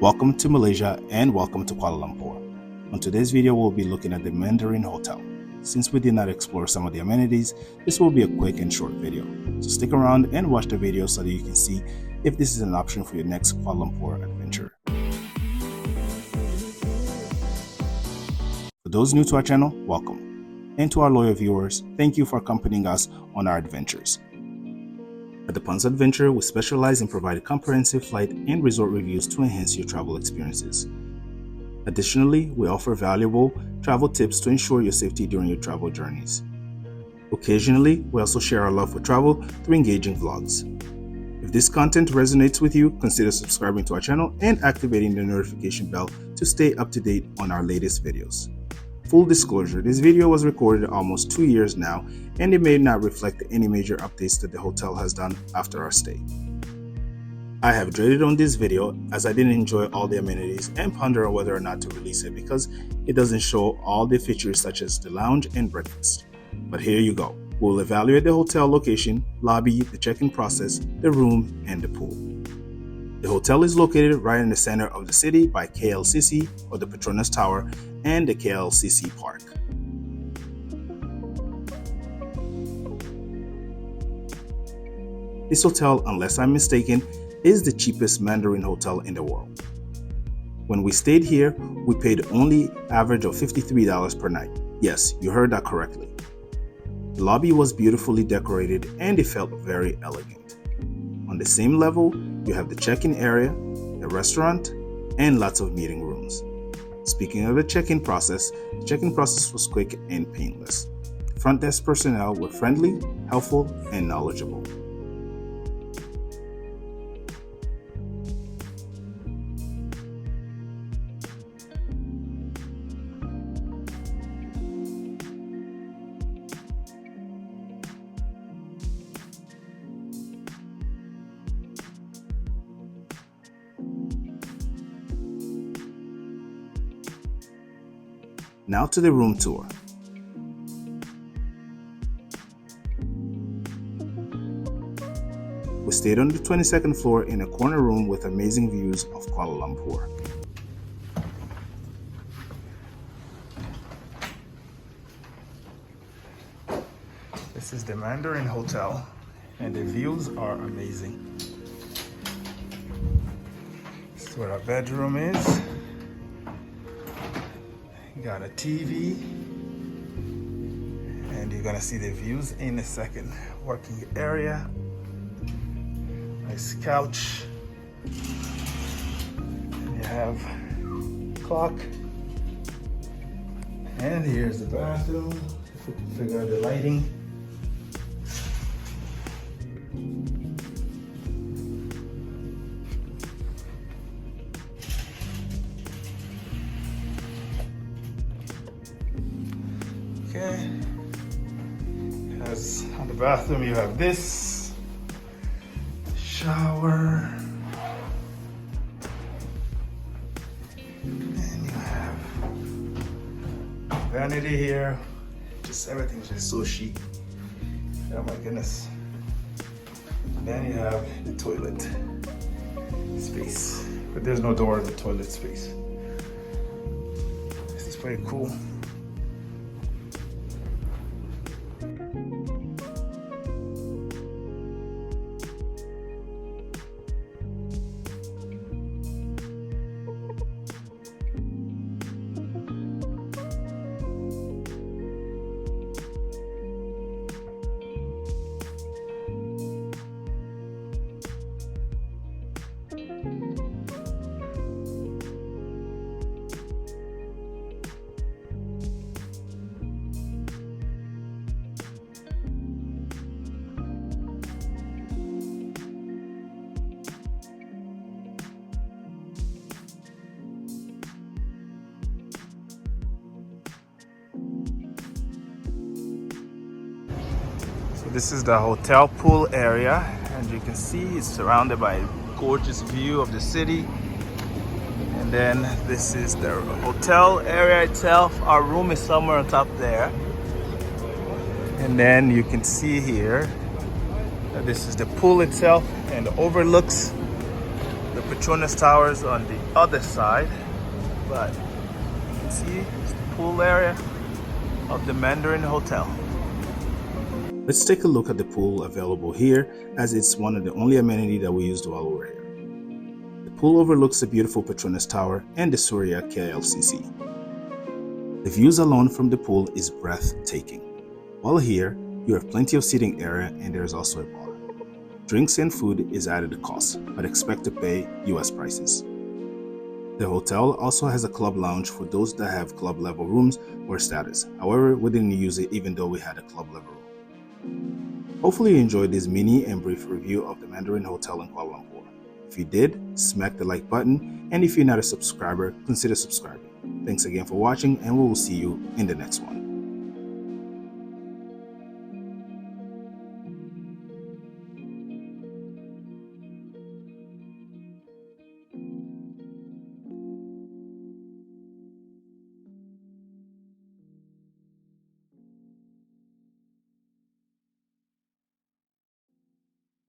Welcome to Malaysia and welcome to Kuala Lumpur. On today's video, we'll be looking at the Mandarin Hotel. Since we did not explore some of the amenities, this will be a quick and short video. So stick around and watch the video so that you can see if this is an option for your next Kuala Lumpur adventure. For those new to our channel, welcome. And to our loyal viewers, thank you for accompanying us on our adventures. At the Ponce Adventure, we specialize in providing comprehensive flight and resort reviews to enhance your travel experiences. Additionally, we offer valuable travel tips to ensure your safety during your travel journeys. Occasionally, we also share our love for travel through engaging vlogs. If this content resonates with you, consider subscribing to our channel and activating the notification bell to stay up to date on our latest videos. Full disclosure, this video was recorded almost 2 years now, and it may not reflect any major updates that the hotel has done after our stay. I have dreaded on this video as I didn't enjoy all the amenities and ponder on whether or not to release it because it doesn't show all the features such as the lounge and breakfast. But here you go. We'll evaluate the hotel location, lobby, the check-in process, the room, and the pool. The hotel is located right in the center of the city by KLCC or the Petronas Tower and the KLCC Park. This hotel, unless I'm mistaken, is the cheapest Mandarin hotel in the world. When we stayed here, we paid only average of $53 per night. Yes, you heard that correctly. The lobby was beautifully decorated and it felt very elegant. On the same level, you have the check-in area, a restaurant, and lots of meeting rooms. Speaking of the check-in process, the check-in process was quick and painless. The front desk personnel were friendly, helpful, and knowledgeable. Now to the room tour. We stayed on the 22nd floor in a corner room with amazing views of Kuala Lumpur. This is the Mandarin Hotel and the views are amazing. This is where our bedroom is. Got a TV, and you're gonna see the views in a second. Working area, nice couch, and you have clock, and here's the bathroom. If we can figure out the lighting. Okay, as on the bathroom you have this shower, and you have vanity here. Just everything's just so chic. Oh my goodness. Then you have the toilet space, but there's no door in the toilet space. This is pretty cool. This is the hotel pool area, and you can see it's surrounded by a gorgeous view of the city. And then this is the hotel area itself. Our room is somewhere on top there. And then you can see here that this is the pool itself and overlooks the Petronas Towers on the other side, but you can see it's the pool area of the Mandarin Hotel. Let's take a look at the pool available here, as it's one of the only amenities that we used while we were here. The pool overlooks the beautiful Petronas Tower and the Surya KLCC. The views alone from the pool is breathtaking. While here, you have plenty of seating area and there is also a bar. Drinks and food is added to cost, but expect to pay US prices. The hotel also has a club lounge for those that have club level rooms or status. However, we didn't use it even though we had a club level room. Hopefully you enjoyed this mini and brief review of the Mandarin Hotel in Kuala Lumpur. If you did, smack the like button, and if you're not a subscriber, consider subscribing. Thanks again for watching, and we will see you in the next one.